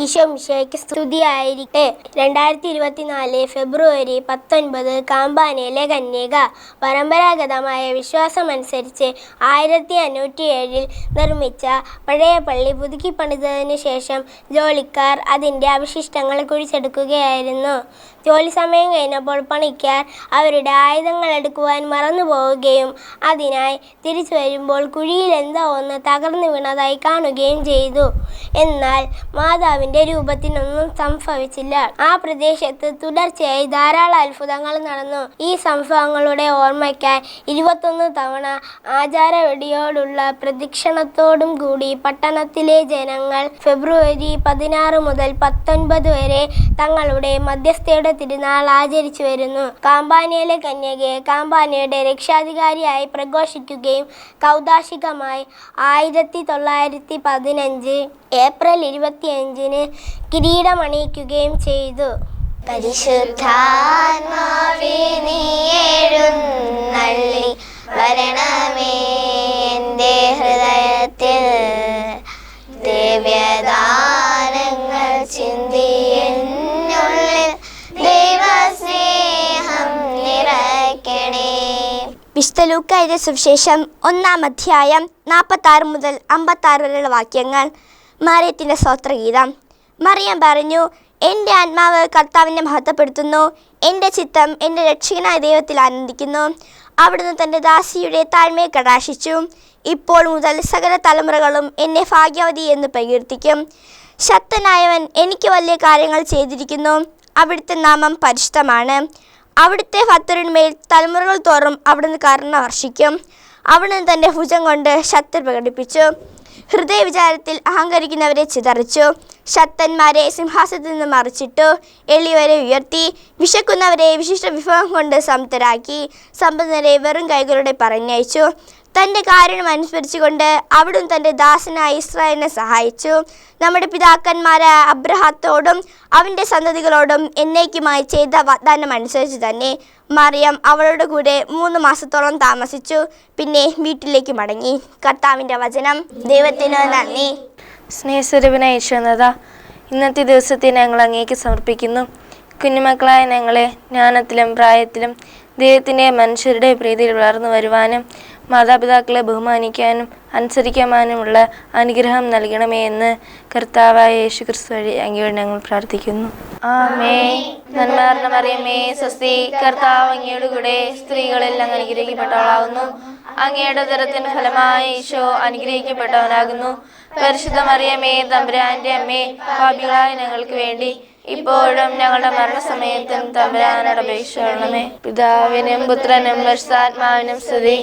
ഈശോ മിശിഹായ്ക്ക് സ്തുതിയായിരിക്കട്ടെ. 2024 ഫെബ്രുവരി 19 കാമ്പാനയിലെ കന്യക. പരമ്പരാഗതമായ വിശ്വാസമനുസരിച്ച് 1507 നിർമ്മിച്ച പഴയ പള്ളി പുതുക്കിപ്പണിതതിനു ശേഷം ജോലിക്കാർ അതിൻ്റെ അവശിഷ്ടങ്ങൾ കുഴിച്ചെടുക്കുകയായിരുന്നു. ജോലി സമയം കഴിഞ്ഞപ്പോൾ പണിക്കാർ അവരുടെ ആയുധങ്ങൾ എടുക്കുവാൻ മറന്നുപോവുകയും അതിനായി തിരിച്ചു വരുമ്പോൾ കുഴിയിൽ എന്തോ ഒന്ന് തകർന്നു വീണതായി കാണുകയും ചെയ്തു. എന്നാൽ മാതാവിൻ്റെ രൂപത്തിനൊന്നും സംഭവിച്ചില്ല. ആ പ്രദേശത്ത് തുടർച്ചയായി ധാരാളം അത്ഭുതങ്ങൾ നടന്നു. ഈ സംഭവങ്ങളുടെ ഓർമ്മയ്ക്കായി 21 തവണ ആചാരവെടിയോടുള്ള പ്രദക്ഷിണത്തോടും കൂടി പട്ടണത്തിലെ ജനങ്ങൾ ഫെബ്രുവരി 16 മുതൽ 19 വരെ തങ്ങളുടെ മധ്യസ്ഥയുടെ തിരുനാൾ ആചരിച്ചു വരുന്നു. കാമ്പാനയിലെ കന്യകയെ കാമ്പാനയുടെ രക്ഷാധികാരിയായി പ്രഘോഷിക്കുകയും കൗദാശികമായി 1915 ഏപ്രിൽ 25 കിരീടമണിയിക്കുകയും ചെയ്തു. പരിശുദ്ധാത്മാവേ നീ എഴുന്നള്ളി വരണമേ എൻ്റെ ഹൃദയത്തിൽ, ദിവ്യദാനങ്ങൾ ചിന്തി എന്നുള്ളിൽ ദൈവസ്നേഹം നിറയ്ക്കണേ. വിശുദ്ധ ലൂക്കാ എഴുതിയ സുവിശേഷം 1-ാം അധ്യായം 46 മുതൽ 56 വരെയുള്ള വാക്യങ്ങൾ. മറിയത്തിൻ്റെ സ്തോത്രഗീതം. മറിയം പറഞ്ഞു, എൻ്റെ ആത്മാവ് കർത്താവിനെ മഹത്വപ്പെടുത്തുന്നു, എൻ്റെ ചിത്തം എൻ്റെ രക്ഷകനായ ദൈവത്തിൽ ആനന്ദിക്കുന്നു. അവിടുന്ന് തൻ്റെ ദാസിയുടെ താഴ്മയെ കടാക്ഷിച്ചു. ഇപ്പോൾ മുതൽ സകല തലമുറകളും എന്നെ ഭാഗ്യവതി എന്ന് പ്രകീർത്തിക്കും. ശക്തനായവൻ എനിക്ക് വലിയ കാര്യങ്ങൾ ചെയ്തിരിക്കുന്നു, അവിടുത്തെ നാമം പരിശുദ്ധമാണ്. അവിടുത്തെ ഭക്തരുമേൽ തലമുറകൾ തോറും അവിടുന്ന് കരുണ വർഷിക്കും. അവിടുന്ന് തൻ്റെ ഭുജം കൊണ്ട് ശക്തി പ്രകടിപ്പിച്ചു, ഹൃദയവിചാരത്തിൽ അഹങ്കരിക്കുന്നവരെ ചിതറിച്ചു. ശക്തന്മാരെ സിംഹാസനത്തിൽ നിന്ന് മറിച്ചിട്ടു, എളിയവരെ ഉയർത്തി. വിശക്കുന്നവരെ വിശിഷ്ട വിഭവം കൊണ്ട് സംതൃപ്തരാക്കി, സമ്പന്നരെ വെറും കൈകളുടെ പറഞ്ഞയച്ചു. തൻ്റെ കാരുണ്യം അനുസ്മരിച്ചുകൊണ്ട് അവിടുന്ന് തൻ്റെ ദാസനായ ഇസ്രായേലിനെ സഹായിച്ചു. നമ്മുടെ പിതാക്കന്മാരായ അബ്രഹാത്തോടും അവൻ്റെ സന്തതികളോടും എന്നേക്കുമായി ചെയ്ത വാഗ്ദാനം അനുസരിച്ച് തന്നെ മറിയം അവളുടെ കൂടെ 3 മാസത്തോളം താമസിച്ചു. പിന്നെ വീട്ടിലേക്ക് മടങ്ങി. കർത്താവിൻ്റെ വചനം. ദൈവത്തിന് നന്ദി. സ്നേഹസ്വരൂപനായ ഈശോനാഥാ, ഇന്നത്തെ ദിവസത്തെ ഞങ്ങൾ അങ്ങേക്ക് സമർപ്പിക്കുന്നു. കുഞ്ഞുമക്കളായ ഞങ്ങളെ ജ്ഞാനത്തിലും പ്രായത്തിലും ദൈവത്തിൻ്റെ മനുഷ്യരുടെ പ്രീതിയിൽ വളർന്നു വരുവാനും മാതാപിതാക്കളെ ബഹുമാനിക്കാനും അനുസരിക്കാനുമുള്ള അനുഗ്രഹം നൽകണമേ എന്ന് കർത്താവായ യേശുക്രിസ്തു വഴി അങ്ങയോട് ഞങ്ങൾ പ്രാർത്ഥിക്കുന്നു. ആമേൻ. നന്മ നിറഞ്ഞ മറിയമേ സ്വസ്തി, കർത്താവ് അങ്ങയുടെ കൂടെ സ്ത്രീകളിൽ അങ്ങ് അനുഗ്രഹിക്കപ്പെട്ടവളാകുന്നു. അങ്ങയുടെ ഉദരത്തിൻ്റെ ഫലമായി ഈശോ അനുഗ്രഹിക്കപ്പെട്ടവനാകുന്നു. പരിശുദ്ധ മറിയമേ തമ്പുരാന്റെ അമ്മേ, പാപികളായ ഞങ്ങൾക്ക് വേണ്ടി ഇപ്പോഴും ഞങ്ങളുടെ മരണസമയത്തും തമ്പുരാനോട് അപേക്ഷിക്കണമേ. പിതാവിനും പുത്രനും പരിശുദ്ധാത്മാവിനും സ്തുതി.